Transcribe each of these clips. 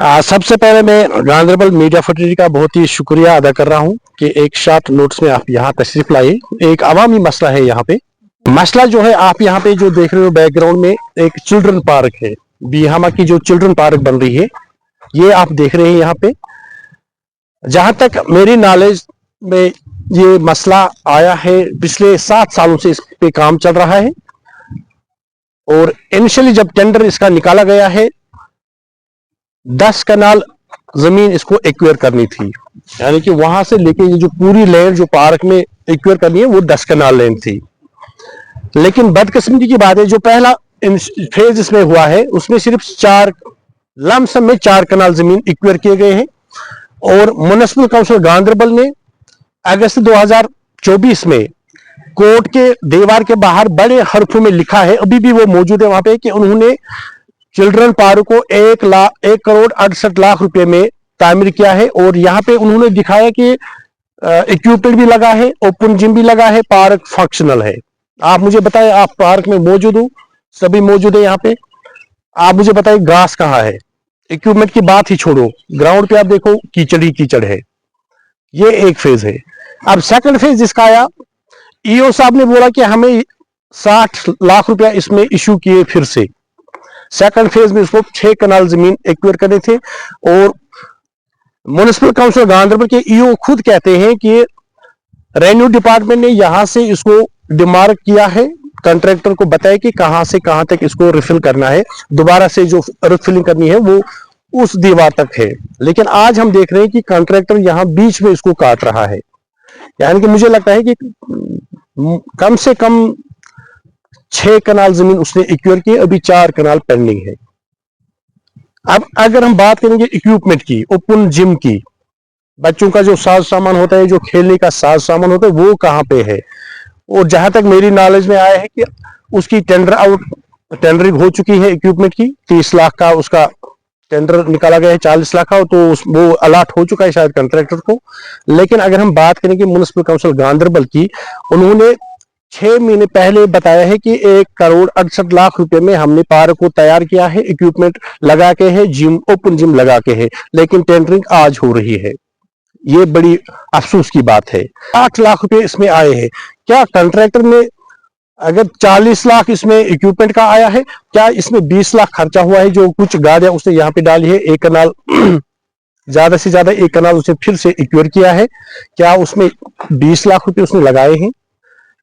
सबसे पहले मैं गांधरबल मीडिया फैक्ट्री का बहुत ही शुक्रिया अदा कर रहा हूं कि एक शॉर्ट नोट्स में आप यहां तशरीफ लाए। एक अवामी मसला है यहाँ पे। मसला जो है, आप यहाँ पे जो देख रहे हो बैकग्राउंड में, एक चिल्ड्रन पार्क है। बीहामा की जो चिल्ड्रन पार्क बन रही है, ये आप देख रहे हैं यहाँ पे। जहां तक मेरी नॉलेज में ये मसला आया है, पिछले 7 सालों से इस पे काम चल रहा है। और इनिशियली जब टेंडर इसका निकाला गया है, 10 कनाल जमीन इसको एक्वायर करनी थी, यानी कि वहां से लेके ये जो पूरी लैंड जो पार्क में एक्वायर करनी है वो 10 कनाल लैंड थी। लेकिन बदकिस्मती की बात है, जो पहला फेज इसमें हुआ है उसमें सिर्फ 4 लमसम में 4 कनाल जमीन एक्वायर किए गए हैं। और म्युनिसिपल काउंसिल गांधरबल ने अगस्त 2024 में कोर्ट के दीवार के बाहर बड़े हरफों में लिखा है, अभी भी वो मौजूद है वहां पे, कि उन्होंने चिल्ड्रन पार्क को 1,68,00,000 रुपए में तामीर किया है। और यहाँ पे उन्होंने दिखाया कि इक्विपमेंट भी लगा है, ओपन जिम भी लगा है, पार्क फंक्शनल है। आप मुझे बताएं, आप पार्क में मौजूद हो, सभी मौजूद है यहाँ पे, आप मुझे बताएं घास कहाँ है? इक्विपमेंट की बात ही छोड़ो, ग्राउंड पे आप देखो कीचड़ ही कीचड़ है। ये एक फेज है। अब सेकंड फेज जिसका आया, ईओ साहब ने बोला कि हमें 60 लाख रुपया इसमें इशू किए फिर से। सेकंड फेज में उसको 6 कनाल जमीन एक्वायर करने थे। और म्युनिसिपल काउंसिल गांधरबल के ईओ खुद कहते हैं कि रेवेन्यू डिपार्टमेंट ने यहां से इसको डिमार्क किया है, कॉन्ट्रैक्टर को बताया कि कहां से कहां तक इसको रिफिल करना है, दोबारा से जो रिफिलिंग करनी है वो उस दीवार तक है। लेकिन आज हम देख रहे हैं कि कॉन्ट्रैक्टर यहां बीच में इसको काट रहा है। यानी कि मुझे लगता है कि कम से कम 6 कनाल जमीन उसने एक्वायर की, अभी 4 कनाल पेंडिंग है। अब अगर हम बात करेंगे इक्विपमेंट की, ओपन जिम की, बच्चों का जो साज सामान होता है, जो खेलने का साज सामान होता है, वो कहां पे है? और जहां तक मेरी नॉलेज में आया है कि उसकी टेंडरिंग हो चुकी है इक्विपमेंट की। 30 लाख का उसका टेंडर निकाला गया है, 40 लाख का, तो वो अलॉट हो चुका है शायद कॉन्ट्रैक्टर को। लेकिन अगर हम बात करेंगे म्युनिसिपल काउंसिल गांधरबल की, उन्होंने 6 महीने पहले बताया है कि 1,68,00,000 रुपए में हमने पार्क को तैयार किया है, इक्विपमेंट लगा के है, जिम, ओपन जिम लगा के है। लेकिन टेंडरिंग आज हो रही है। ये बड़ी अफसोस की बात है। 8 लाख रुपए इसमें आए हैं। क्या कॉन्ट्रैक्टर ने, अगर 40 लाख इसमें इक्विपमेंट का आया है, क्या इसमें 20 लाख खर्चा हुआ है? जो कुछ गाड़ियां उसने यहाँ पे डाली है, 1 कनाल ज्यादा से ज्यादा 1 कनाल उसने फिर से एक्वायर किया है, क्या उसमें 20 लाख रुपए उसने लगाए हैं?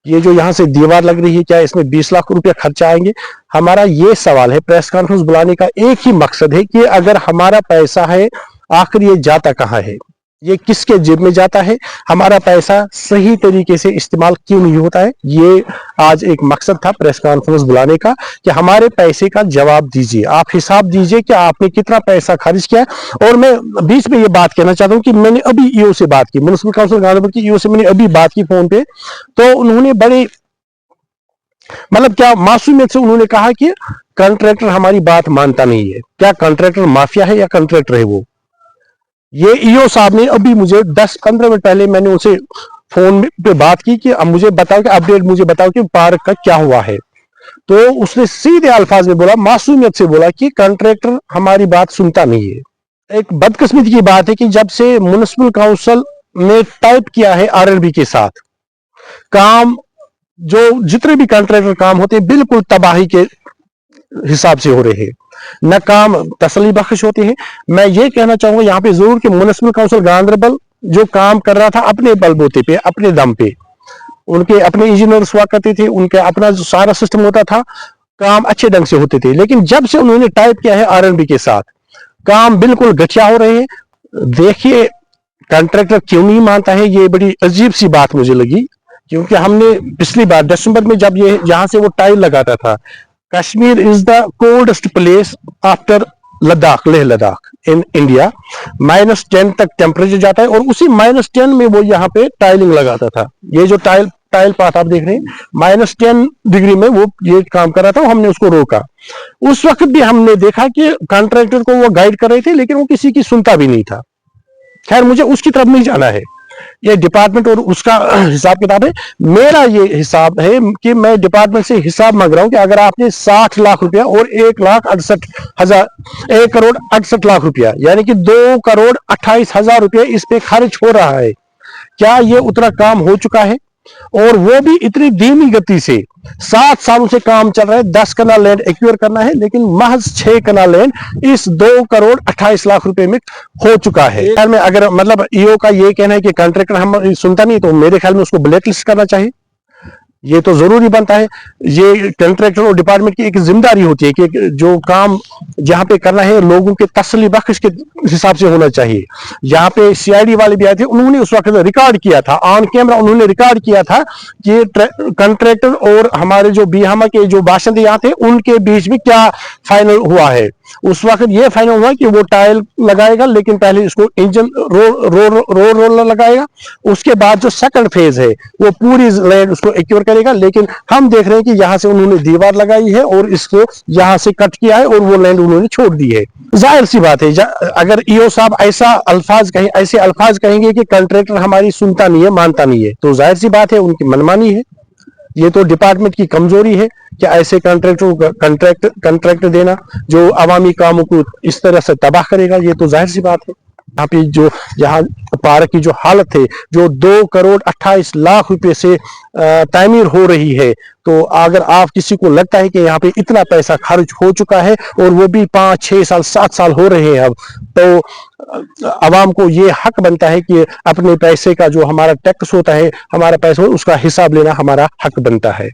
ये जो यहाँ से दीवार लग रही है, क्या इसमें 20 लाख रुपया खर्चा आएंगे? हमारा ये सवाल है। प्रेस कॉन्फ्रेंस बुलाने का एक ही मकसद है कि अगर हमारा पैसा है, आखिर ये जाता कहाँ है? ये किसके जेब में जाता है? हमारा पैसा सही तरीके से इस्तेमाल क्यों नहीं होता है? ये आज एक मकसद था प्रेस कॉन्फ्रेंस बुलाने का, कि हमारे पैसे का जवाब दीजिए, आप हिसाब दीजिए कि आपने कितना पैसा खर्च किया है। और मैं बीच में ये बात कहना चाहता हूं कि मैंने अभी ईओ से बात की, म्युनिसिपल काउंसिल गांधरबल की ईओ से मैंने अभी बात की फोन पे, तो उन्होंने बड़े, मतलब क्या मासूमियत से उन्होंने कहा कि कॉन्ट्रैक्टर हमारी बात मानता नहीं है। क्या कॉन्ट्रैक्टर माफिया है या कॉन्ट्रैक्टर है वो? ये ईओ साहब ने अभी मुझे 10-15 मिनट पहले मैंने उनसे फोन पे बात की कि अब मुझे बताओ, कि अपडेट मुझे बताओ कि पार्क का क्या हुआ है। तो उसने सीधे अल्फाज में बोला, मासूमियत से बोला कि कॉन्ट्रैक्टर हमारी बात सुनता नहीं है। एक बदकिस्मती की बात है कि जब से म्युनिसिपल काउंसिल ने टाइप किया है आरएनबी के साथ, काम जो जितने भी कॉन्ट्रैक्टर काम होते हैं बिल्कुल तबाही के हिसाब से हो रहे हैं, न काम तसल्ली बख्श होते हैं। मैं ये कहना चाहूंगा यहाँ पे जरूर कि म्युनिसिपल काउंसिल गांधरबल जो काम कर रहा था अपने बलबूते पे, अपने दम पे, उनके अपने इंजीनियर्स हुआ करते थे, उनके अपना जो सारा सिस्टम होता था, काम अच्छे ढंग से होते थे। लेकिन जब से उन्होंने टाइप किया है आरएनबी के साथ, काम बिल्कुल घटिया हो रहे हैं। देखिए कॉन्ट्रैक्टर क्यों नहीं मानता है, ये बड़ी अजीब सी बात मुझे लगी। क्योंकि हमने पिछली बार दिसंबर में जब ये यहाँ से वो टाइल लगाता था, Kashmir is the coldest place after Ladakh, Leh Ladakh in India, -10 तक टेम्परेचर जाता है, और उसी -10 में वो यहाँ पे टाइलिंग लगाता था। ये जो टाइल पाथ आप देख रहे हैं, -10 डिग्री में वो ये काम कर रहा था, हमने उसको रोका। उस वक्त भी हमने देखा कि कॉन्ट्रैक्टर को वो गाइड कर रहे थे, लेकिन वो किसी की सुनता भी नहीं था। खैर मुझे उसकी तरफ नहीं जाना है, ये डिपार्टमेंट और उसका हिसाब किताब है। मेरा ये हिसाब है कि मैं डिपार्टमेंट से हिसाब मांग रहा हूं कि अगर आपने 60 लाख रुपया और 1,68,000 रुपया यानी कि 2,28,000 रुपये इस पे खर्च हो रहा है, क्या ये उतना काम हो चुका है? और वो भी इतनी धीमी गति से 7 सालों से काम चल रहा है। 10 कनाल लैंड एक्वायर करना है, लेकिन महज 6 कनाल लैंड इस 2,28,00,000 रुपए में हो चुका है। ख्याल में अगर मतलब ईओ का ये कहना है कि कॉन्ट्रैक्टर हम सुनता नहीं, तो मेरे ख्याल में उसको ब्लैक लिस्ट करना चाहिए। ये तो जरूरी बनता है। ये कॉन्ट्रैक्टर और डिपार्टमेंट की एक जिम्मेदारी होती है कि जो काम जहां पे करना है लोगों के तसल्ली बख्श के हिसाब से होना चाहिए। यहाँ पे सीआईडी वाले भी आए थे, उन्होंने उस वक्त रिकॉर्ड किया था, ऑन कैमरा उन्होंने रिकॉर्ड किया था कि कॉन्ट्रैक्टर और हमारे जो बिहामा के जो बाशिंदे यहाँ थे उनके बीच में क्या फाइनल हुआ है। उस वक्त ये फाइनल हुआ कि वो टाइल लगाएगा, लेकिन पहले इसको इंजन रोलर लगाएगा, उसके बाद जो सेकंड फेज है वो पूरी लैंड उसको एक्योर करेगा। लेकिन हम देख रहे हैं कि यहाँ से उन्होंने दीवार लगाई है और इसको यहाँ से कट किया है और वो लैंड उन्होंने छोड़ दी है। जाहिर सी बात है, अगर ईओ साहब ऐसे अल्फाज कहेंगे कि कॉन्ट्रैक्टर हमारी सुनता नहीं है, मानता नहीं है, तो जाहिर सी बात है उनकी मनमानी है। ये तो डिपार्टमेंट की कमजोरी है कि ऐसे कॉन्ट्रैक्ट देना जो अवामी कामों को इस तरह से तबाह करेगा। ये तो जाहिर सी बात है। यहाँ पे जो यहाँ पार्क की जो हालत है, जो 2,28,00,000 रुपए से तामीर हो रही है, तो अगर आप किसी को लगता है कि यहाँ पे इतना पैसा खर्च हो चुका है और वो भी 5, 6 साल 7 साल हो रहे हैं अब, तो अवाम को ये हक बनता है कि अपने पैसे का जो हमारा टैक्स होता है, हमारा पैसा उसका हिसाब लेना हमारा हक बनता है।